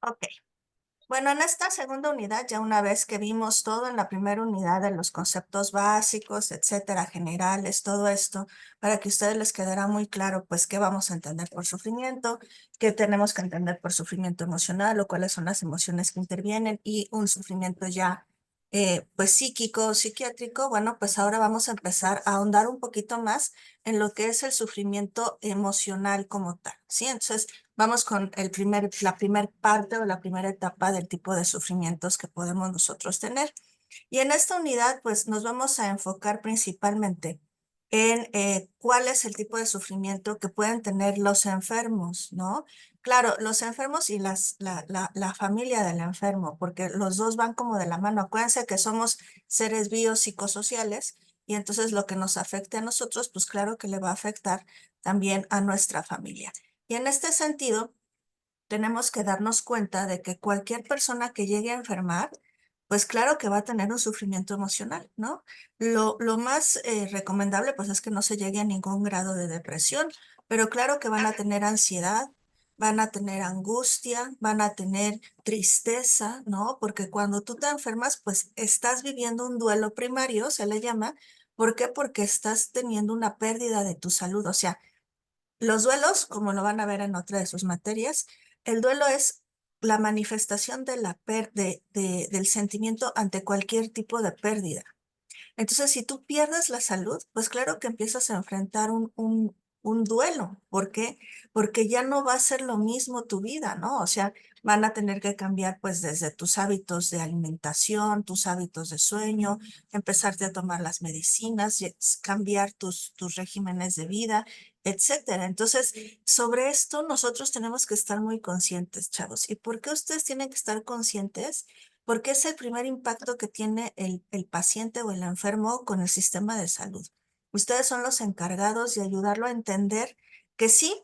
Ok. Bueno, en esta segunda unidad, ya una vez que vimos todo en la primera unidad de los conceptos básicos, etcétera, generales, todo esto, para que a ustedes les quedará muy claro, pues, qué vamos a entender por sufrimiento, qué tenemos que entender por sufrimiento emocional o cuáles son las emociones que intervienen y un sufrimiento ya, pues, psíquico o psiquiátrico. Bueno, pues ahora vamos a empezar a ahondar un poquito más en lo que es el sufrimiento emocional como tal, ¿sí? Entonces, vamos con la primer parte o la primera etapa del tipo de sufrimientos que podemos nosotros tener. Y en esta unidad, pues nos vamos a enfocar principalmente en cuál es el tipo de sufrimiento que pueden tener los enfermos, ¿no? Claro, los enfermos y la familia del enfermo, porque los dos van como de la mano. Acuérdense que somos seres biopsicosociales y entonces lo que nos afecte a nosotros, pues claro que le va a afectar también a nuestra familia. Y en este sentido, tenemos que darnos cuenta de que cualquier persona que llegue a enfermar, pues claro que va a tener un sufrimiento emocional, ¿no? Lo más recomendable, pues es que no se llegue a ningún grado de depresión, pero claro que van a tener ansiedad, van a tener angustia, van a tener tristeza, ¿no? Porque cuando tú te enfermas, pues estás viviendo un duelo primario, se le llama. ¿Por qué? Porque estás teniendo una pérdida de tu salud. O sea, los duelos, como lo van a ver en otra de sus materias, el duelo es la manifestación de del sentimiento ante cualquier tipo de pérdida. Entonces, si tú pierdes la salud, pues claro que empiezas a enfrentar un duelo. ¿Por qué? Porque ya no va a ser lo mismo tu vida, ¿no? O sea, van a tener que cambiar pues desde tus hábitos de alimentación, tus hábitos de sueño, empezarte a tomar las medicinas, cambiar tus regímenes de vida, etcétera. Entonces, sobre esto nosotros tenemos que estar muy conscientes, chavos. ¿Y por qué ustedes tienen que estar conscientes? Porque es el primer impacto que tiene el paciente o el enfermo con el sistema de salud. Ustedes son los encargados de ayudarlo a entender que sí,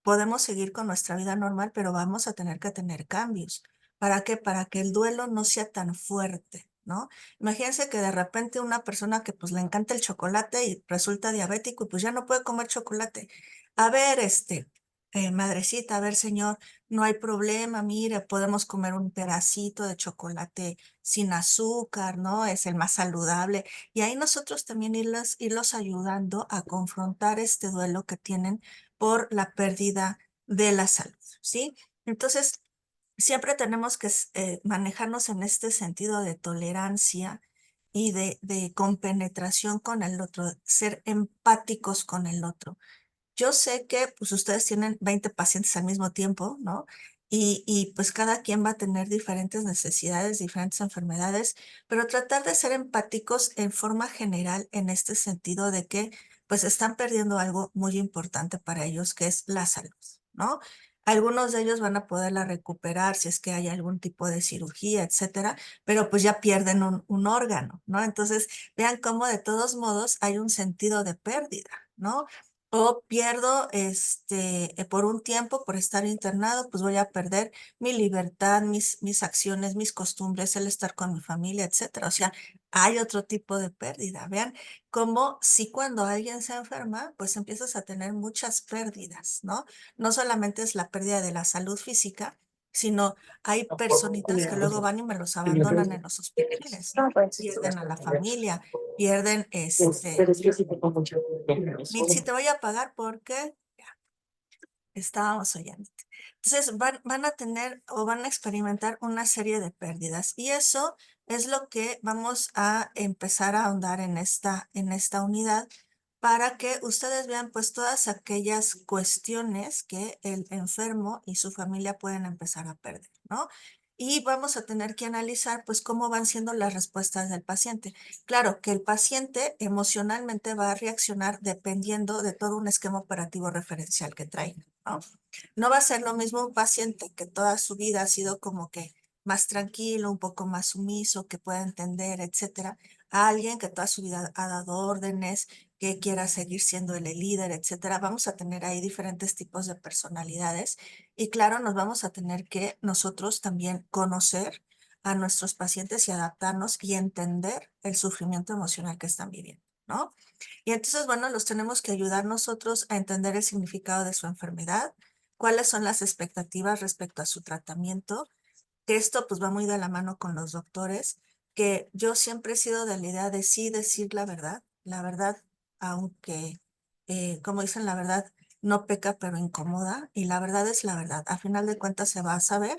podemos seguir con nuestra vida normal, pero vamos a tener que tener cambios. ¿Para qué? Para que el duelo no sea tan fuerte, ¿no? Imagínense que de repente una persona que pues le encanta el chocolate y resulta diabético y pues ya no puede comer chocolate. A ver, madrecita, a ver, señor, no hay problema, mire, podemos comer un pedacito de chocolate sin azúcar, ¿no? Es el más saludable. Y ahí nosotros también irlos ayudando a confrontar este duelo que tienen por la pérdida de la salud, ¿sí? Entonces, siempre tenemos que manejarnos en este sentido de tolerancia y de compenetración con el otro, ser empáticos con el otro. Yo sé que pues ustedes tienen 20 pacientes al mismo tiempo, ¿no? Y pues cada quien va a tener diferentes necesidades, diferentes enfermedades, pero tratar de ser empáticos en forma general en este sentido de que pues están perdiendo algo muy importante para ellos, que es la salud, ¿no? Algunos de ellos van a poderla recuperar si es que hay algún tipo de cirugía, etcétera, pero pues ya pierden un órgano, ¿no? Entonces, vean cómo de todos modos hay un sentido de pérdida, ¿no? O pierdo, por un tiempo, por estar internado, pues voy a perder mi libertad, mis acciones, mis costumbres, el estar con mi familia, etcétera. O sea, hay otro tipo de pérdida. Vean como si cuando alguien se enferma, pues empiezas a tener muchas pérdidas, ¿no? No solamente es la pérdida de la salud física, sino hay personitas que luego van y me los abandonan en los hospitales, ¿no? Pierden a la familia, pierden Pero es que sí tengo mucho Si te voy a pagar porque estábamos oyendo. Entonces van a tener o van a experimentar una serie de pérdidas y eso es lo que vamos a empezar a ahondar en esta unidad para que ustedes vean pues todas aquellas cuestiones que el enfermo y su familia pueden empezar a perder, ¿no? Y vamos a tener que analizar pues cómo van siendo las respuestas del paciente. Claro que el paciente emocionalmente va a reaccionar dependiendo de todo un esquema operativo referencial que trae, ¿no? No va a ser lo mismo un paciente que toda su vida ha sido como que más tranquilo, un poco más sumiso, que pueda entender, etcétera, a alguien que toda su vida ha dado órdenes, que quiera seguir siendo el líder, etcétera. Vamos a tener ahí diferentes tipos de personalidades y claro, nos vamos a tener que nosotros también conocer a nuestros pacientes y adaptarnos y entender el sufrimiento emocional que están viviendo, ¿no? Y entonces, bueno, los tenemos que ayudar nosotros a entender el significado de su enfermedad, cuáles son las expectativas respecto a su tratamiento que esto pues va muy de la mano con los doctores, que yo siempre he sido de la idea de sí decir la verdad, aunque, como dicen, la verdad no peca, pero incomoda, y la verdad es la verdad. A final de cuentas se va a saber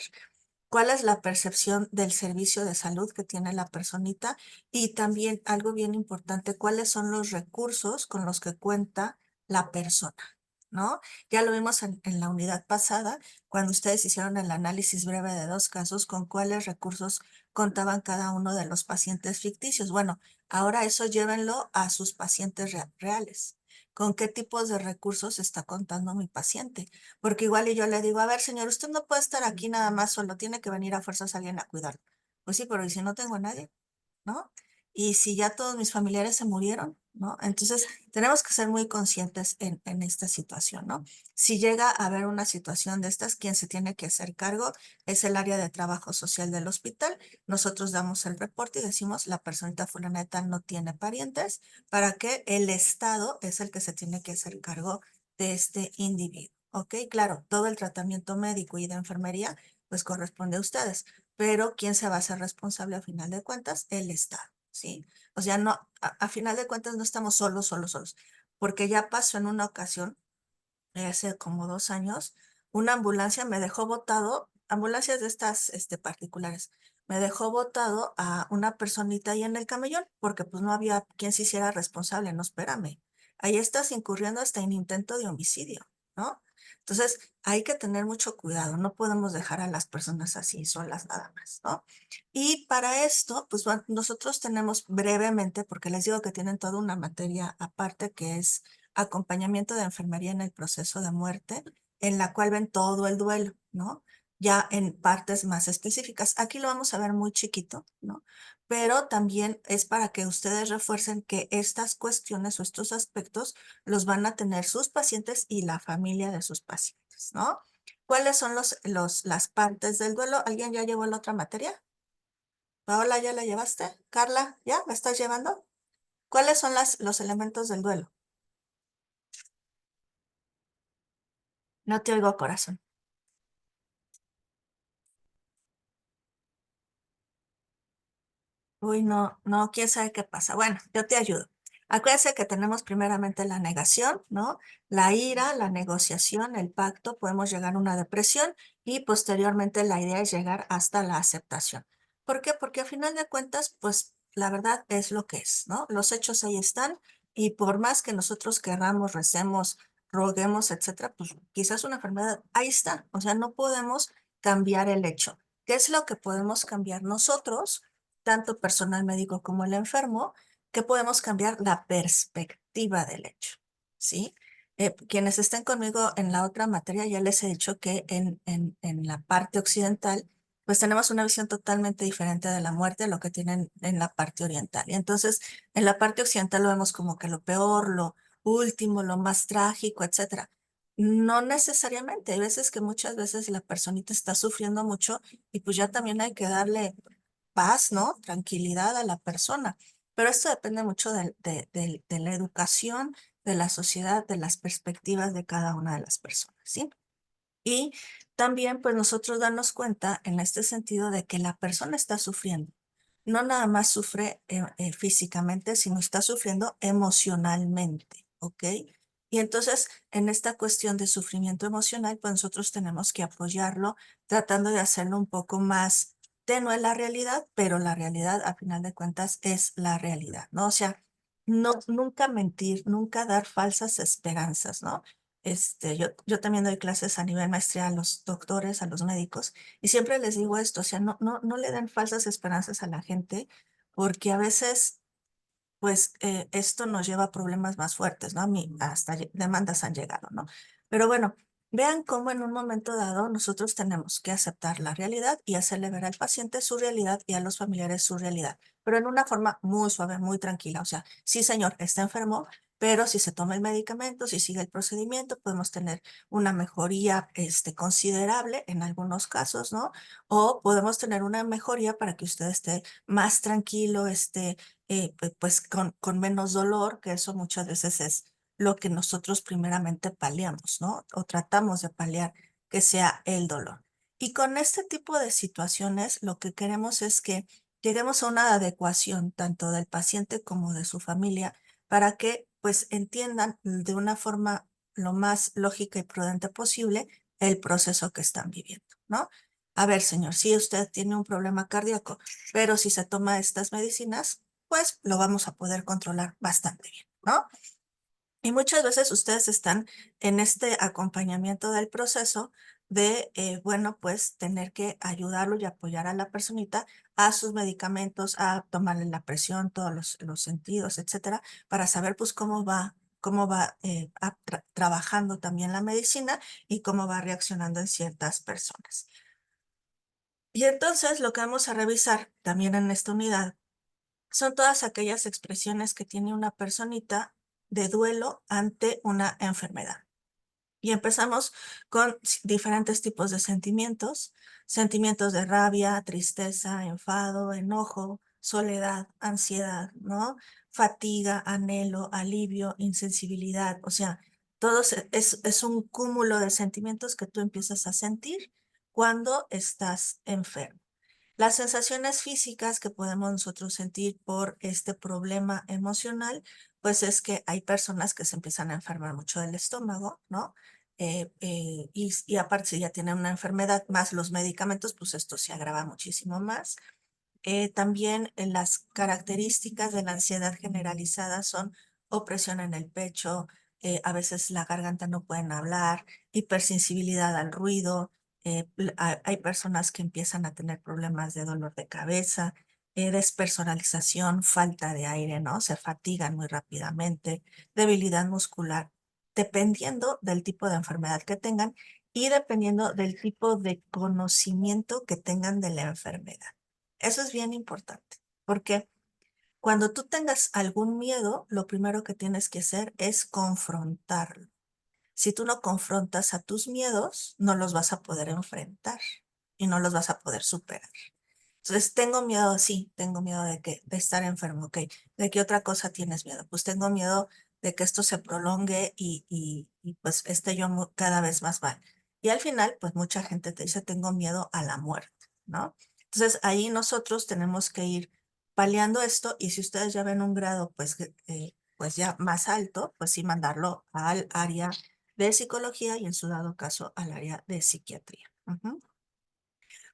cuál es la percepción del servicio de salud que tiene la personita y también algo bien importante, cuáles son los recursos con los que cuenta la persona, ¿no? Ya lo vimos en la unidad pasada, cuando ustedes hicieron el análisis breve de dos casos, con cuáles recursos contaban cada uno de los pacientes ficticios. Bueno, ahora eso llévenlo a sus pacientes reales. ¿Con qué tipos de recursos está contando mi paciente? Porque igual y yo le digo, a ver, señor, usted no puede estar aquí nada más solo, tiene que venir a fuerzas alguien a cuidarlo. Pues sí, pero ¿y si no tengo a nadie? ¿No? Y si ya todos mis familiares se murieron, ¿no? Entonces, tenemos que ser muy conscientes en esta situación, ¿no? Si llega a haber una situación de estas, quien se tiene que hacer cargo es el área de trabajo social del hospital. Nosotros damos el reporte y decimos, la personita fulana de tal no tiene parientes, para que el Estado es el que se tiene que hacer cargo de este individuo. ¿Ok? Claro, todo el tratamiento médico y de enfermería, pues corresponde a ustedes, pero ¿quién se va a hacer responsable a final de cuentas? El Estado, ¿sí? O sea, no, a final de cuentas no estamos solos, porque ya pasó en una ocasión, hace como 2 años, una ambulancia me dejó botado, ambulancias de estas, particulares, me dejó botado a una personita ahí en el camellón, porque pues no había quien se hiciera responsable, no, espérame, ahí estás incurriendo hasta en intento de homicidio, ¿no? Entonces, hay que tener mucho cuidado, no podemos dejar a las personas así solas nada más, ¿no? Y para esto, pues bueno, nosotros tenemos brevemente, porque les digo que tienen toda una materia aparte que es acompañamiento de enfermería en el proceso de muerte, en la cual ven todo el duelo, ¿no? Ya en partes más específicas. Aquí lo vamos a ver muy chiquito, ¿no? Pero también es para que ustedes refuercen que estas cuestiones o estos aspectos los van a tener sus pacientes y la familia de sus pacientes, ¿no? ¿Cuáles son las partes del duelo? ¿Alguien ya llevó la otra materia? Paola, ¿ya la llevaste? Carla, ¿ya? ¿La estás llevando? ¿Cuáles son los elementos del duelo? No te oigo, corazón. Uy, no, no, quién sabe qué pasa. Bueno, yo te ayudo. Acuérdense que tenemos primeramente la negación, ¿no? La ira, la negociación, el pacto, podemos llegar a una depresión y posteriormente la idea es llegar hasta la aceptación. ¿Por qué? Porque a final de cuentas, pues la verdad es lo que es, ¿no? Los hechos ahí están y por más que nosotros querramos, recemos, roguemos, etcétera, pues quizás una enfermedad ahí está. O sea, no podemos cambiar el hecho. ¿Qué es lo que podemos cambiar nosotros? Tanto personal médico como el enfermo, que podemos cambiar la perspectiva del hecho, ¿sí? Quienes estén conmigo en la otra materia, ya les he dicho que en la parte occidental, pues tenemos una visión totalmente diferente de la muerte a lo que tienen en la parte oriental. Y entonces, en la parte occidental lo vemos como que lo peor, lo último, lo más trágico, etcétera. No necesariamente, hay veces que muchas veces la personita está sufriendo mucho y pues ya también hay que darle paz, ¿no? Tranquilidad a la persona. Pero esto depende mucho de la educación, de la sociedad, de las perspectivas de cada una de las personas, ¿sí? Y también, pues nosotros darnos cuenta en este sentido de que la persona está sufriendo. No nada más sufre físicamente, sino está sufriendo emocionalmente, ¿ok? Y entonces, en esta cuestión de sufrimiento emocional, pues nosotros tenemos que apoyarlo, tratando de hacerlo un poco más tenue la realidad, pero la realidad, a final de cuentas, es la realidad, ¿no? O sea, no, nunca mentir, nunca dar falsas esperanzas, ¿no? Yo también doy clases a nivel maestría a los doctores, a los médicos, y siempre les digo esto, o sea, no le den falsas esperanzas a la gente, porque a veces, pues, esto nos lleva a problemas más fuertes, ¿no? A mí hasta demandas han llegado, ¿no? Pero bueno, vean cómo en un momento dado nosotros tenemos que aceptar la realidad y hacerle ver al paciente su realidad y a los familiares su realidad, pero en una forma muy suave, muy tranquila. O sea, sí, señor, está enfermo, pero si se toma el medicamento, si sigue el procedimiento, podemos tener una mejoría, considerable en algunos casos, ¿no? O podemos tener una mejoría para que usted esté más tranquilo, pues con menos dolor, que eso muchas veces es lo que nosotros primeramente paliamos, ¿no? O tratamos de paliar que sea el dolor. Y con este tipo de situaciones, lo que queremos es que lleguemos a una adecuación tanto del paciente como de su familia para que pues entiendan de una forma lo más lógica y prudente posible el proceso que están viviendo, ¿no? A ver, señor, si usted tiene un problema cardíaco, pero si se toma estas medicinas, pues lo vamos a poder controlar bastante bien, ¿no? Y muchas veces ustedes están en este acompañamiento del proceso de, bueno, pues tener que ayudarlo y apoyar a la personita a sus medicamentos, a tomarle la presión, todos los sentidos, etcétera, para saber pues cómo va trabajando también la medicina y cómo va reaccionando en ciertas personas. Y entonces lo que vamos a revisar también en esta unidad son todas aquellas expresiones que tiene una personita de duelo ante una enfermedad. Y empezamos con diferentes tipos de sentimientos, sentimientos de rabia, tristeza, enfado, enojo, soledad, ansiedad, ¿no? Fatiga, anhelo, alivio, insensibilidad. O sea, todo es un cúmulo de sentimientos que tú empiezas a sentir cuando estás enfermo. Las sensaciones físicas que podemos nosotros sentir por este problema emocional, pues es que hay personas que se empiezan a enfermar mucho del estómago, ¿no? Y aparte, si ya tienen una enfermedad más los medicamentos, pues esto se agrava muchísimo más. También las características de la ansiedad generalizada son opresión en el pecho, a veces la garganta no pueden hablar, hipersensibilidad al ruido, hay personas que empiezan a tener problemas de dolor de cabeza, despersonalización, falta de aire, ¿no? Se fatigan muy rápidamente, debilidad muscular, dependiendo del tipo de enfermedad que tengan y dependiendo del tipo de conocimiento que tengan de la enfermedad. Eso es bien importante, porque cuando tú tengas algún miedo, lo primero que tienes que hacer es confrontarlo. Si tú no confrontas a tus miedos, no los vas a poder enfrentar y no los vas a poder superar. Entonces, tengo miedo, sí, tengo miedo de estar enfermo, ok. ¿De qué otra cosa tienes miedo? Pues tengo miedo de que esto se prolongue y pues esté yo cada vez más mal. Y al final, pues mucha gente te dice, tengo miedo a la muerte, ¿no? Entonces, ahí nosotros tenemos que ir paliando esto y si ustedes ya ven un grado, pues ya más alto, pues sí mandarlo al área de psicología y en su dado caso al área de psiquiatría. Ujú.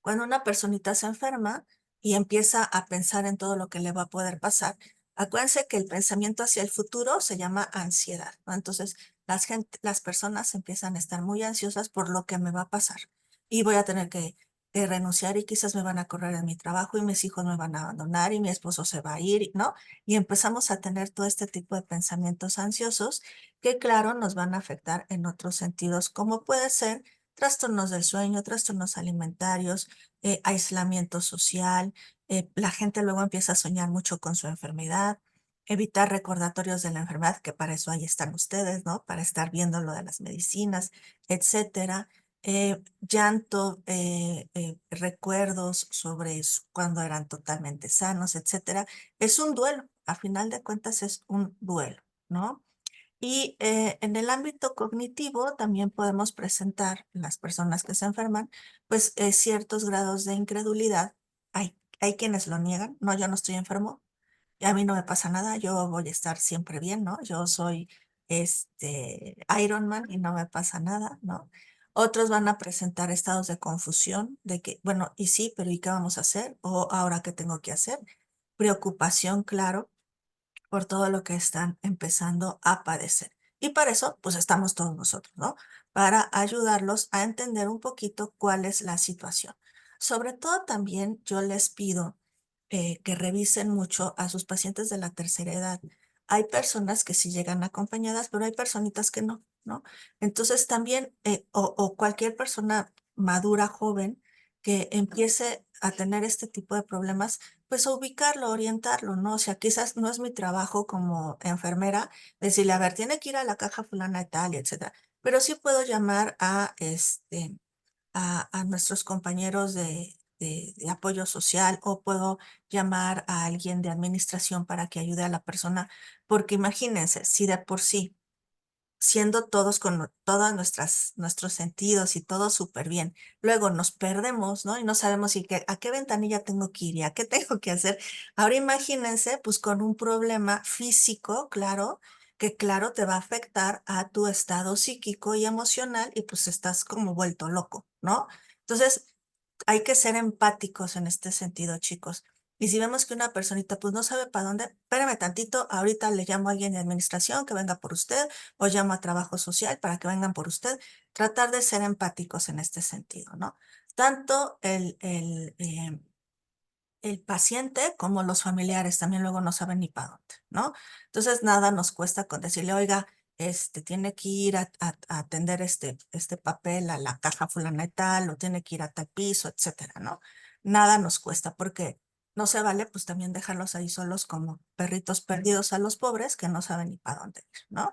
Cuando una personita se enferma y empieza a pensar en todo lo que le va a poder pasar, acuérdense que el pensamiento hacia el futuro se llama ansiedad, ¿no? Entonces, las personas empiezan a estar muy ansiosas por lo que me va a pasar y voy a tener que renunciar y quizás me van a correr de mi trabajo y mis hijos me van a abandonar y mi esposo se va a ir, ¿no? Y empezamos a tener todo este tipo de pensamientos ansiosos que, claro, nos van a afectar en otros sentidos, como puede ser trastornos del sueño, trastornos alimentarios, aislamiento social, la gente luego empieza a soñar mucho con su enfermedad, evitar recordatorios de la enfermedad, que para eso ahí están ustedes, ¿no? Para estar viendo lo de las medicinas, etcétera. Llanto, recuerdos sobre cuando eran totalmente sanos, etcétera. Es un duelo, a final de cuentas es un duelo, ¿no? Y en el ámbito cognitivo también podemos presentar las personas que se enferman, pues ciertos grados de incredulidad. Hay quienes lo niegan, no, yo no estoy enfermo, y a mí no me pasa nada, yo voy a estar siempre bien, ¿no? Yo soy Iron Man y no me pasa nada, ¿no? Otros van a presentar estados de confusión, de que, bueno, y sí, pero ¿y qué vamos a hacer? ¿O ahora qué tengo que hacer? Preocupación, claro por todo lo que están empezando a padecer. Y para eso, pues estamos todos nosotros, ¿no? Para ayudarlos a entender un poquito cuál es la situación. Sobre todo también yo les pido que revisen mucho a sus pacientes de la tercera edad. Hay personas que sí llegan acompañadas, pero hay personitas que no, ¿no? Entonces también, o cualquier persona madura, joven, que empiece a tener este tipo de problemas, pues a ubicarlo, orientarlo, ¿no? O sea, quizás no es mi trabajo como enfermera decirle, a ver, tiene que ir a la caja fulana de tal, y etcétera. Pero sí puedo llamar a nuestros compañeros de apoyo social o puedo llamar a alguien de administración para que ayude a la persona, porque imagínense, si de por sí siendo todos con todos nuestros sentidos y todo súper bien. Luego nos perdemos, ¿no? Y no sabemos a qué ventanilla tengo que ir y a qué tengo que hacer. Ahora imagínense, pues con un problema físico, claro, que claro te va a afectar a tu estado psíquico y emocional y pues estás como vuelto loco, ¿no? Entonces, hay que ser empáticos en este sentido, chicos. Y si vemos que una personita pues no sabe para dónde, espérame tantito, ahorita le llamo a alguien de administración que venga por usted o llamo a trabajo social para que vengan por usted. Tratar de ser empáticos en este sentido, ¿no? Tanto el paciente como los familiares también luego no saben ni para dónde, ¿no? Entonces nada nos cuesta con decirle, oiga, tiene que ir a atender este papel a la caja fulana y tal, o tiene que ir a tal piso, etcétera, ¿no? Nada nos cuesta porque no se vale pues también dejarlos ahí solos como perritos perdidos a los pobres que no saben ni para dónde ir, ¿no?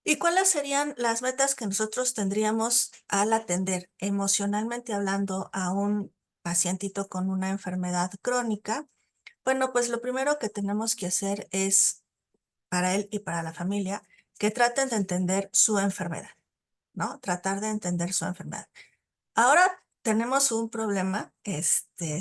¿Y cuáles serían las metas que nosotros tendríamos al atender emocionalmente hablando a un pacientito con una enfermedad crónica? Bueno, pues lo primero que tenemos que hacer es, para él y para la familia, que traten de entender su enfermedad, ¿no? Tratar de entender su enfermedad. Ahora tenemos un problema,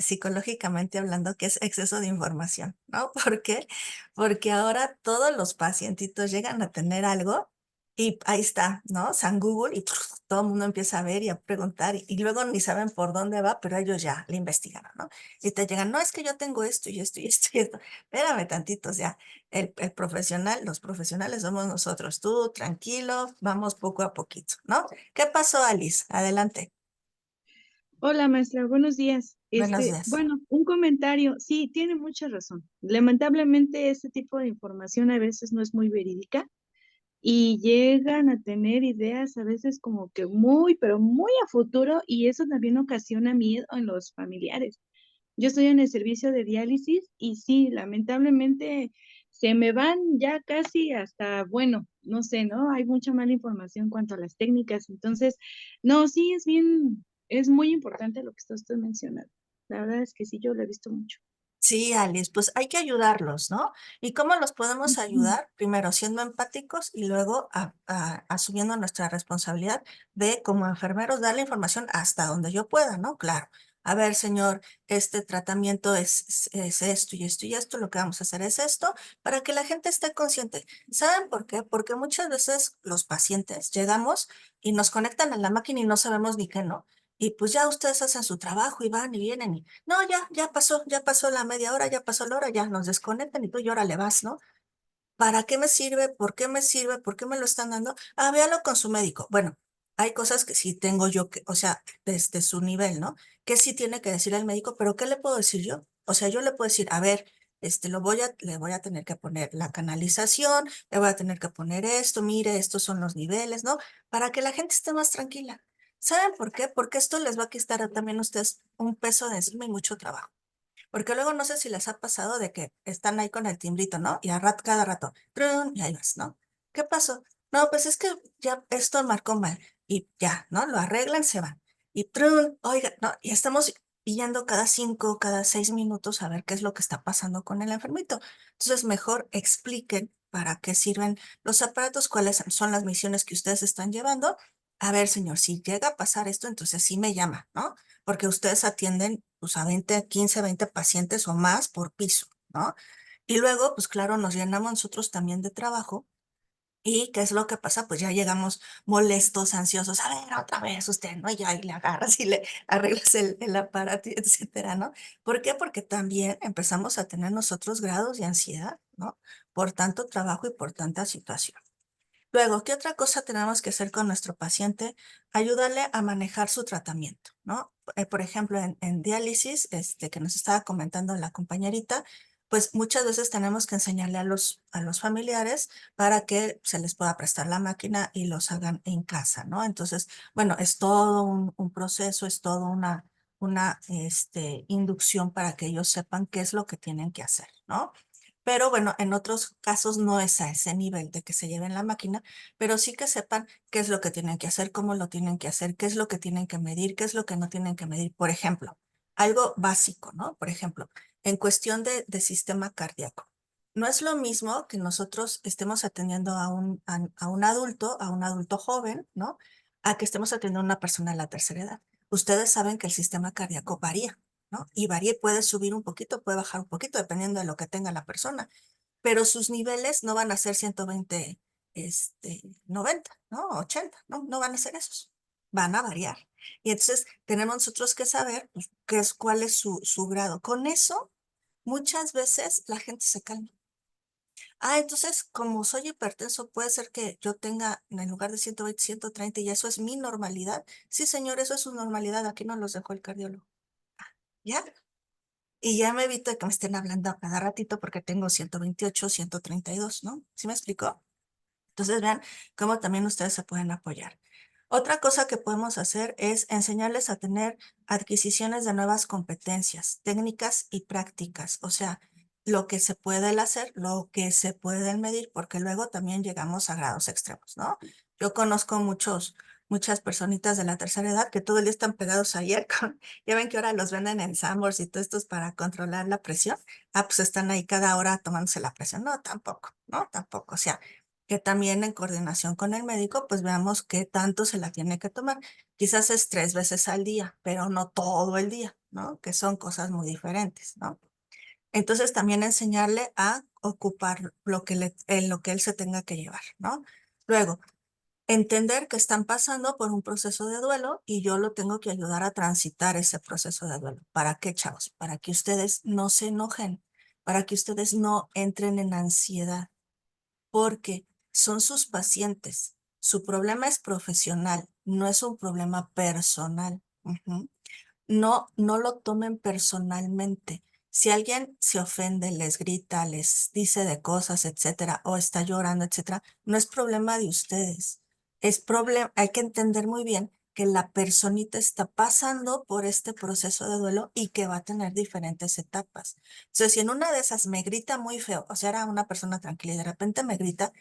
psicológicamente hablando, que es exceso de información, ¿no? ¿Por qué? Porque ahora todos los pacientitos llegan a tener algo y ahí está, ¿no? San Google y todo el mundo empieza a ver y a preguntar y luego ni saben por dónde va, pero ellos ya le investigaron, ¿no? Y te llegan, no, es que yo tengo esto y esto y esto y esto. Espérame tantito, o sea, el profesional, los profesionales somos nosotros. Tú, tranquilo, vamos poco a poquito, ¿no? ¿Qué pasó, Alice? Adelante. Hola, maestra, buenos días. Buenos días. Bueno, un comentario. Sí, tiene mucha razón. Lamentablemente, este tipo de información a veces no es muy verídica y llegan a tener ideas a veces como que muy, pero muy a futuro y eso también ocasiona miedo en los familiares. Yo estoy en el servicio de diálisis y sí, lamentablemente se me van ya casi hasta, bueno, no sé, ¿no? Hay mucha mala información en cuanto a las técnicas. Entonces, no, sí, es muy importante lo que está usted mencionando. La verdad es que sí, yo lo he visto mucho. Sí, Alice, pues hay que ayudarlos, ¿no? ¿Y cómo los podemos Ujú. ayudar? Primero, siendo empáticos y luego asumiendo nuestra responsabilidad de, como enfermeros, dar la información hasta donde yo pueda, ¿no? Claro. A ver, señor, este tratamiento es esto y esto y esto, lo que vamos a hacer es esto, para que la gente esté consciente. ¿Saben por qué? Porque muchas veces los pacientes llegamos y nos conectan a la máquina y no sabemos ni qué, ¿no? Y pues ya ustedes hacen su trabajo y van y vienen y no, ya pasó la media hora, ya pasó la hora, ya nos desconectan y tú y ahora le vas, ¿no? ¿Para qué me sirve? ¿Por qué me sirve? ¿Por qué me lo están dando? Ah, véalo con su médico. Bueno, hay cosas que sí tengo yo que, o sea, desde su nivel, ¿no? Que sí tiene que decir al médico, pero ¿qué le puedo decir yo? O sea, yo le puedo decir, a ver, le voy a tener que poner la canalización, le voy a tener que poner esto, mire, estos son los niveles, ¿no? Para que la gente esté más tranquila. ¿Saben por qué? Porque esto les va a quitar también a ustedes un peso de encima y mucho trabajo. Porque luego no sé si les ha pasado de que están ahí con el timbrito, ¿no? Y cada rato, trun, y ahí vas, ¿no? ¿Qué pasó? No, pues es que ya esto marcó mal. Y ya, ¿no? Lo arreglan, se van. Y trun, oiga, no, y estamos yendo cada 5, cada 6 minutos a ver qué es lo que está pasando con el enfermito. Entonces, mejor expliquen para qué sirven los aparatos, cuáles son las misiones que ustedes están llevando. A ver, señor, si llega a pasar esto, entonces sí me llama, ¿no? Porque ustedes atienden pues, a 20, 15, 20 pacientes o más por piso, ¿no? Y luego, pues claro, nos llenamos nosotros también de trabajo. ¿Y qué es lo que pasa? Pues ya llegamos molestos, ansiosos. A ver, otra vez usted, ¿no? Y ya y le agarras y le arreglas el aparato, y etcétera, ¿no? ¿Por qué? Porque también empezamos a tener nosotros grados de ansiedad, ¿no? Por tanto trabajo y por tanta situación. Luego, ¿qué otra cosa tenemos que hacer con nuestro paciente? Ayudarle a manejar su tratamiento, ¿no? Por ejemplo, en diálisis, que nos estaba comentando la compañerita, pues muchas veces tenemos que enseñarle a los familiares para que se les pueda prestar la máquina y los hagan en casa, ¿no? Entonces, bueno, es todo un proceso, es toda una inducción para que ellos sepan qué es lo que tienen que hacer, ¿no? Pero bueno, en otros casos no es a ese nivel de que se lleven la máquina, pero sí que sepan qué es lo que tienen que hacer, cómo lo tienen que hacer, qué es lo que tienen que medir, qué es lo que no tienen que medir. Por ejemplo, algo básico, ¿no? Por ejemplo, en cuestión de sistema cardíaco. no es lo mismo que nosotros estemos atendiendo a un adulto joven, ¿no? A que estemos atendiendo a una persona de la tercera edad. Ustedes saben que el sistema cardíaco varía, ¿no? Y varía y puede subir un poquito, puede bajar un poquito, dependiendo de lo que tenga la persona. Pero sus niveles no van a ser 120, 90, ¿no? 80, ¿no? No van a ser esos. Van a variar. Y entonces tenemos nosotros que saber pues, cuál es su grado. Con eso, muchas veces la gente se calma. Ah, entonces, como soy hipertenso, puede ser que yo tenga, en lugar de 120, 130, y eso es mi normalidad. Sí, señor, eso es su normalidad. Aquí nos los dejó el cardiólogo. ¿Ya? Y ya me evito de que me estén hablando a cada ratito porque tengo 128, 132, ¿no? ¿Sí me explicó? Entonces vean cómo también ustedes se pueden apoyar. Otra cosa que podemos hacer es enseñarles a tener adquisiciones de nuevas competencias, técnicas y prácticas. O sea, lo que se puede hacer, lo que se puede medir, porque luego también llegamos a grados extremos, ¿no? Yo conozco muchas personitas de la tercera edad que todo el día están pegados ayer con, ya ven que ahora los venden en Sanborns y todo esto es para controlar la presión. Ah, pues están ahí cada hora tomándose la presión. No, tampoco, ¿no? Tampoco. O sea, que también en coordinación con el médico, pues veamos qué tanto se la tiene que tomar. Quizás es 3 veces al día, pero no todo el día, ¿no? Que son cosas muy diferentes, ¿no? Entonces también enseñarle a ocupar en lo que él se tenga que llevar, ¿no? Luego, entender que están pasando por un proceso de duelo y yo lo tengo que ayudar a transitar ese proceso de duelo. ¿Para qué, chavos? Para que ustedes no se enojen, para que ustedes no entren en ansiedad, porque son sus pacientes. Su problema es profesional, no es un problema personal. Ujú. No lo tomen personalmente. Si alguien se ofende, les grita, les dice de cosas, etcétera, o está llorando, etcétera, no es problema de ustedes. Es problema, hay que entender muy bien que la personita está pasando por este proceso de duelo y que va a tener diferentes etapas. Entonces, si en una de esas me grita muy feo, o sea, era una persona tranquila y de repente me grita,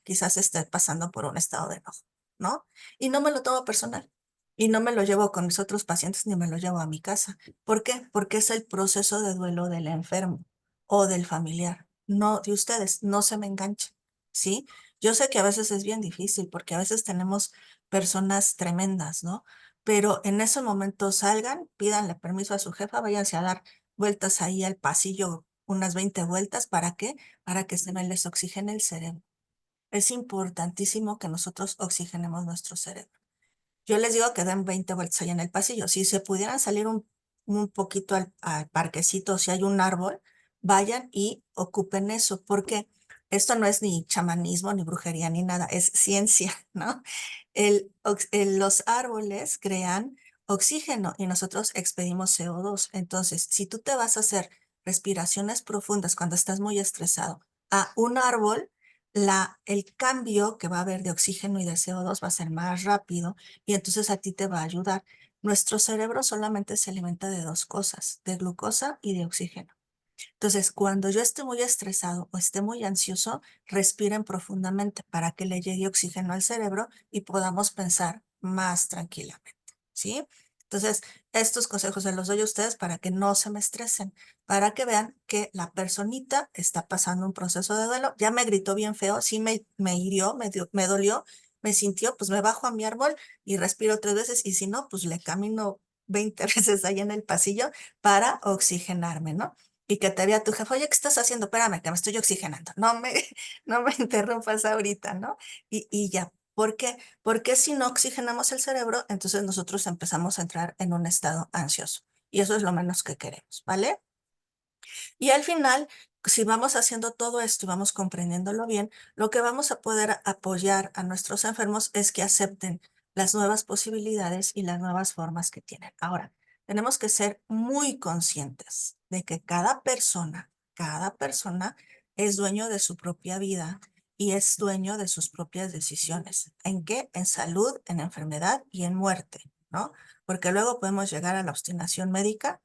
quizás esté pasando por un estado de enojo, ¿no? Y no me lo tomo personal. Y no me lo llevo con mis otros pacientes ni me lo llevo a mi casa. ¿Por qué? Porque es el proceso de duelo del enfermo o del familiar, no de ustedes. No se me enganchen, ¿sí? Yo sé que a veces es bien difícil porque a veces tenemos personas tremendas, ¿no? Pero en ese momento salgan, pídanle permiso a su jefa, váyanse a dar vueltas ahí al pasillo, unas 20 vueltas. ¿Para qué? Para que se me les oxigene el cerebro. Es importantísimo que nosotros oxigenemos nuestro cerebro. Yo les digo que den 20 vueltas ahí en el pasillo. Si se pudieran salir un poquito al parquecito, si hay un árbol, vayan y ocupen eso, porque esto no es ni chamanismo, ni brujería, ni nada, es ciencia, ¿no? Los árboles crean oxígeno y nosotros expedimos CO2. Entonces, si tú te vas a hacer respiraciones profundas cuando estás muy estresado a un árbol, el cambio que va a haber de oxígeno y de CO2 va a ser más rápido y entonces a ti te va a ayudar. Nuestro cerebro solamente se alimenta de dos cosas, de glucosa y de oxígeno. Entonces, cuando yo esté muy estresado o esté muy ansioso, respiren profundamente para que le llegue oxígeno al cerebro y podamos pensar más tranquilamente, ¿sí? Entonces, estos consejos se los doy a ustedes para que no se me estresen, para que vean que la personita está pasando un proceso de duelo. Ya me gritó bien feo, sí me hirió, me dolió, me sintió, pues me bajo a mi árbol y respiro 3 veces y si no, pues le camino 20 veces ahí en el pasillo para oxigenarme, ¿no? Y que te vea tu jefe, oye, ¿qué estás haciendo? Espérame, que me estoy oxigenando. No me interrumpas ahorita, ¿no? Y ya, ¿por qué? Porque si no oxigenamos el cerebro, entonces nosotros empezamos a entrar en un estado ansioso. Y eso es lo menos que queremos, ¿vale? Y al final, si vamos haciendo todo esto y vamos comprendiéndolo bien, lo que vamos a poder apoyar a nuestros enfermos es que acepten las nuevas posibilidades y las nuevas formas que tienen. Ahora, tenemos que ser muy conscientes de que cada persona es dueño de su propia vida y es dueño de sus propias decisiones. ¿En qué? En salud, en enfermedad y en muerte, ¿no? Porque luego podemos llegar a la obstinación médica,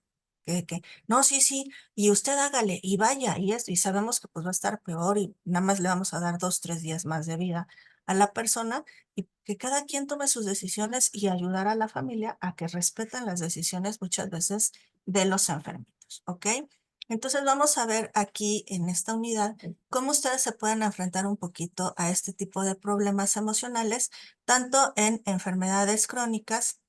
no, sí, sí, y usted hágale y vaya y esto, y sabemos que pues va a estar peor y nada más le vamos a dar 2, 3 días más de vida a la persona y que cada quien tome sus decisiones y ayudar a la familia a que respeten las decisiones muchas veces de los enfermitos, ¿ok? Entonces vamos a ver aquí en esta unidad cómo ustedes se pueden enfrentar un poquito a este tipo de problemas emocionales, tanto en enfermedades crónicas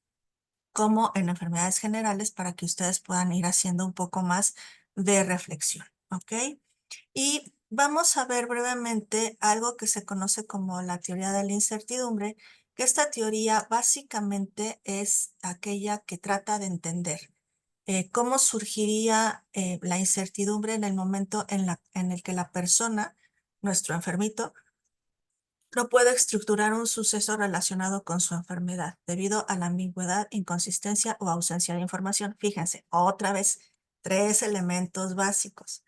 como en enfermedades generales, para que ustedes puedan ir haciendo un poco más de reflexión, ¿ok? Y vamos a ver brevemente algo que se conoce como la teoría de la incertidumbre, que esta teoría básicamente es aquella que trata de entender cómo surgiría la incertidumbre en el momento en el que la persona, nuestro enfermito, no puede estructurar un suceso relacionado con su enfermedad debido a la ambigüedad, inconsistencia o ausencia de información. Fíjense, otra vez, tres elementos básicos: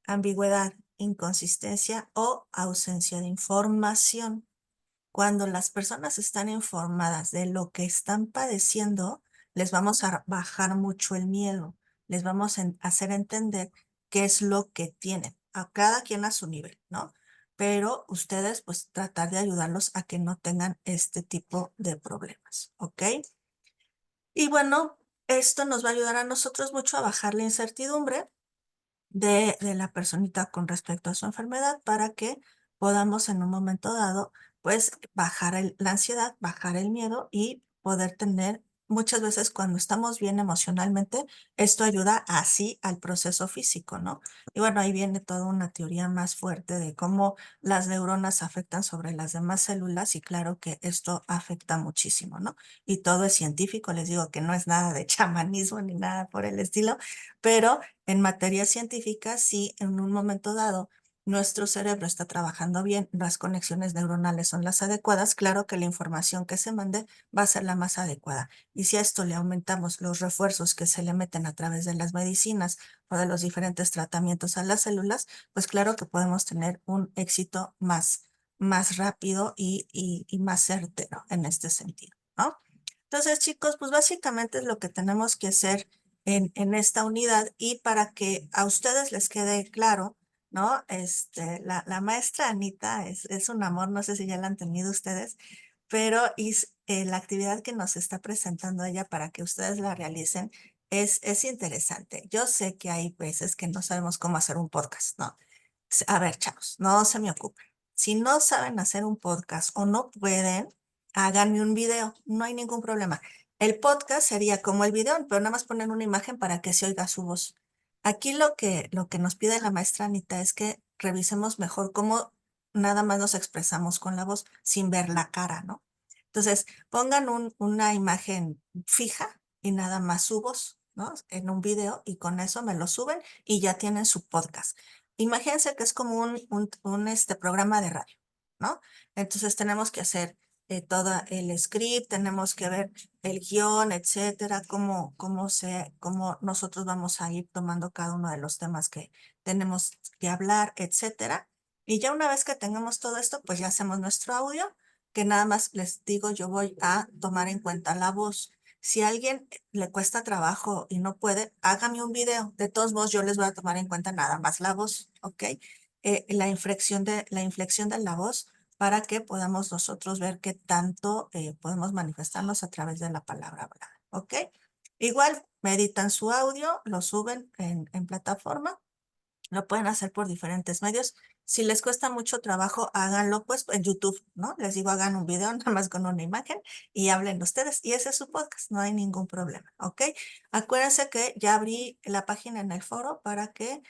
ambigüedad, inconsistencia o ausencia de información. Cuando las personas están informadas de lo que están padeciendo, les vamos a bajar mucho el miedo, les vamos a hacer entender qué es lo que tienen, a cada quien a su nivel, ¿no? Pero ustedes, pues, tratar de ayudarlos a que no tengan este tipo de problemas, ¿ok? Y bueno, esto nos va a ayudar a nosotros mucho a bajar la incertidumbre de la personita con respecto a su enfermedad, para que podamos en un momento dado, pues, bajar la ansiedad, bajar el miedo y poder tener, muchas veces cuando estamos bien emocionalmente, esto ayuda así al proceso físico, ¿no? Y bueno, ahí viene toda una teoría más fuerte de cómo las neuronas afectan sobre las demás células, y claro que esto afecta muchísimo, ¿no? Y todo es científico, les digo que no es nada de chamanismo ni nada por el estilo, pero en materia científica, si en un momento dado nuestro cerebro está trabajando bien, las conexiones neuronales son las adecuadas, claro que la información que se mande va a ser la más adecuada. Y si a esto le aumentamos los refuerzos que se le meten a través de las medicinas o de los diferentes tratamientos a las células, pues claro que podemos tener un éxito más rápido y más certero en este sentido, ¿no? Entonces, chicos, pues básicamente es lo que tenemos que hacer en esta unidad, y para que a ustedes les quede claro, ¿no? La maestra Anita es un amor, no sé si ya la han tenido ustedes, pero la actividad que nos está presentando ella para que ustedes la realicen es interesante. Yo sé que hay veces que no sabemos cómo hacer un podcast, ¿no? A ver, chavos, no se me ocupen. Si no saben hacer un podcast o no pueden, háganme un video, no hay ningún problema. El podcast sería como el video, pero nada más poner una imagen para que se oiga su voz. Aquí lo que nos pide la maestra Anita es que revisemos mejor cómo nada más nos expresamos con la voz sin ver la cara, ¿no? Entonces, pongan una imagen fija y nada más su voz, ¿no? En un video, y con eso me lo suben y ya tienen su podcast. Imagínense que es como un programa de radio, ¿no? Entonces tenemos que hacer todo el script, tenemos que ver el guión, etcétera, cómo nosotros vamos a ir tomando cada uno de los temas que tenemos que hablar, etcétera. Y ya una vez que tengamos todo esto, pues ya hacemos nuestro audio, que nada más les digo, yo voy a tomar en cuenta la voz. Si a alguien le cuesta trabajo y no puede, hágame un video. De todos modos, yo les voy a tomar en cuenta nada más la voz, ¿ok? La inflexión de la voz, para que podamos nosotros ver qué tanto podemos manifestarnos a través de la palabra hablada, ¿ok? Igual, me editan su audio, lo suben en plataforma. Lo pueden hacer por diferentes medios. Si les cuesta mucho trabajo, háganlo pues en YouTube, ¿no? Les digo, hagan un video nada más con una imagen y hablen ustedes. Y ese es su podcast, no hay ningún problema, ¿ok? Acuérdense que ya abrí la página en el foro para que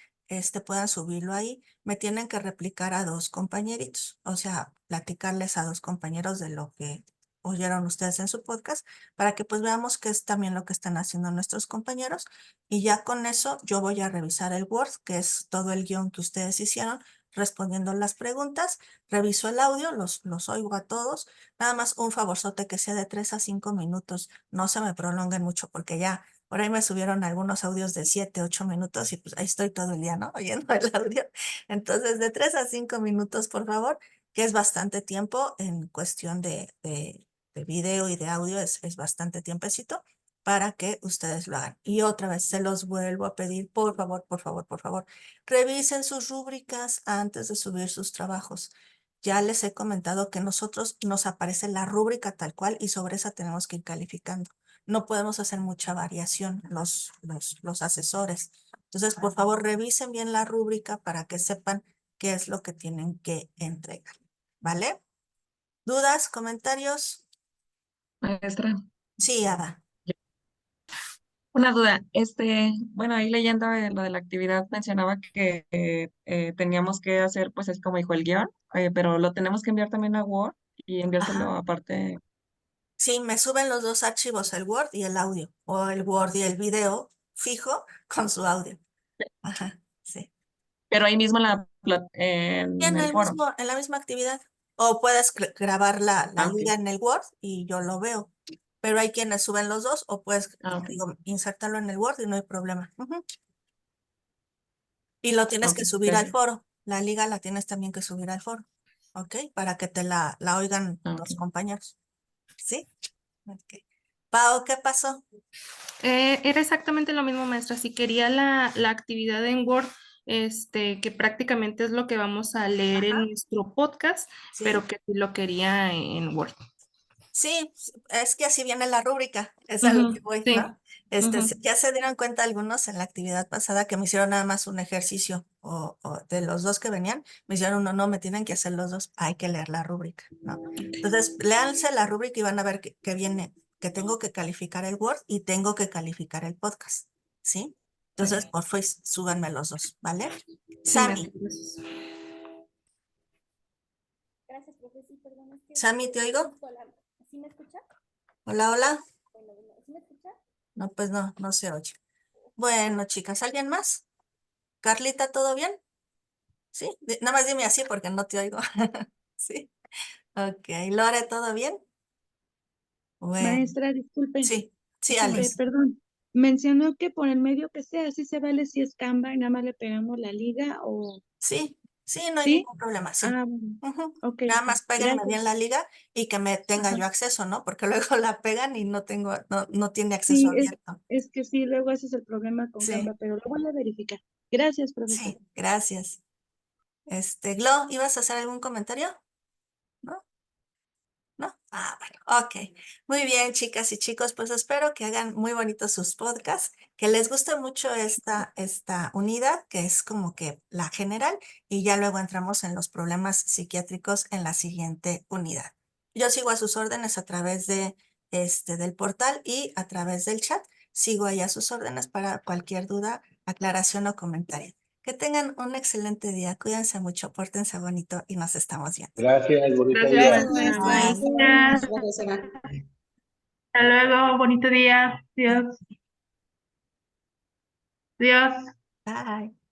puedan subirlo ahí. Me tienen que replicar a dos compañeritos, o sea, platicarles a dos compañeros de lo que oyeron ustedes en su podcast, para que pues veamos qué es también lo que están haciendo nuestros compañeros, y ya con eso yo voy a revisar el Word, que es todo el guión que ustedes hicieron, respondiendo las preguntas. Reviso el audio, los oigo a todos. Nada más un favorzote, que sea de 3 a 5 minutos. No se me prolonguen mucho, porque ya por ahí me subieron algunos audios de 7, 8 minutos, y pues ahí estoy todo el día, ¿no? Oyendo el audio. Entonces, de 3 a 5 minutos, por favor, que es bastante tiempo en cuestión de video y de audio, es bastante tiempecito para que ustedes lo hagan. Y otra vez se los vuelvo a pedir, por favor, por favor, por favor, revisen sus rúbricas antes de subir sus trabajos. Ya les he comentado que nosotros nos aparece la rúbrica tal cual, y sobre esa tenemos que ir calificando. no podemos hacer mucha variación los asesores. Entonces, por favor, revisen bien la rúbrica para que sepan qué es lo que tienen que entregar. ¿Vale? ¿Dudas, comentarios? Maestra, Sí, Ada. una duda. Bueno, ahí leyendo lo de la actividad mencionaba que teníamos que hacer, pues es como dijo el guión, pero lo tenemos que enviar también a Word y enviárselo Ajá. aparte. Sí, me suben los dos archivos, el Word y el audio, o el Word y el video fijo con su audio. Ajá, sí. Pero ahí mismo Y en el foro. en la misma actividad. O puedes grabar la Ah, ok. liga en el Word y yo lo veo. Pero hay quienes suben los dos, o puedes, Ah, ok. digo, insertarlo en el Word y no hay problema. Ujú. Y lo tienes Ok, que subir al gracias. foro. La liga la tienes también que subir al foro. ¿Ok? Para que te la oigan Ah, los ok. compañeros. ¿Sí? Ok. Pao, ¿qué pasó? Era exactamente lo mismo, maestra. Si quería la actividad en Word, que prácticamente es lo que vamos a leer en Ajá, nuestro podcast, sí. pero que sí lo quería en Word. Sí, es que así viene la rúbrica, es a lo que Ujú, voy, sí. ¿no? Ujú, Ya se dieron cuenta algunos en la actividad pasada que me hicieron nada más un ejercicio, o de los dos que venían, me hicieron uno, no, me tienen que hacer los dos, hay que leer la rúbrica, ¿no? Entonces, léanse la rúbrica y van a ver que viene, que tengo que calificar el Word y tengo que calificar el podcast, ¿sí? Entonces, ok. por favor, súbanme los dos, ¿vale? Sí, maestra. Sammy, Gracias. Gracias, profe. Sí, perdón, es que Sammy, ¿te oigo? justo la... ¿Sí me escucha? Hola, hola. Bueno, ¿sí me escucha? No, pues no se oye. Bueno, chicas, ¿alguien más? Carlita, ¿todo bien? Sí, nada más dime así porque no te oigo. Sí, ok. Lore, ¿todo bien? Bueno, Maestra, disculpe, sí, Alice. perdón. Mencionó que por el medio que sea, sí se vale si es Canva y nada más le pegamos la liga o... Sí, no hay ¿Sí? ningún problema, sí. Ah, bueno. Ujú. Ok, Nada ok. más péguenme bien Gracias. la liga y que me tenga Ajá. yo acceso, ¿no? Porque luego la pegan y no tiene acceso Sí, abierto. es que sí, luego ese es el problema con Sí, Canva, pero lo voy a verificar. Gracias, profesor. sí, gracias. Glo, ¿ibas a hacer algún comentario? ¿No? ¿No? Ah, bueno, ok. Muy bien, chicas y chicos, pues espero que hagan muy bonitos sus podcasts, que les guste mucho esta unidad, que es como que la general, y ya luego entramos en los problemas psiquiátricos en la siguiente unidad. Yo sigo a sus órdenes a través del portal y a través del chat. Sigo ahí a sus órdenes para cualquier duda, aclaración o comentario. Que tengan un excelente día. Cuídense mucho, pórtense bonito y nos estamos viendo. Gracias, bonito Gracias, día. maestra. Bye. Bye. Gracias. Hasta luego. Bonito día. Dios. Dios. Bye.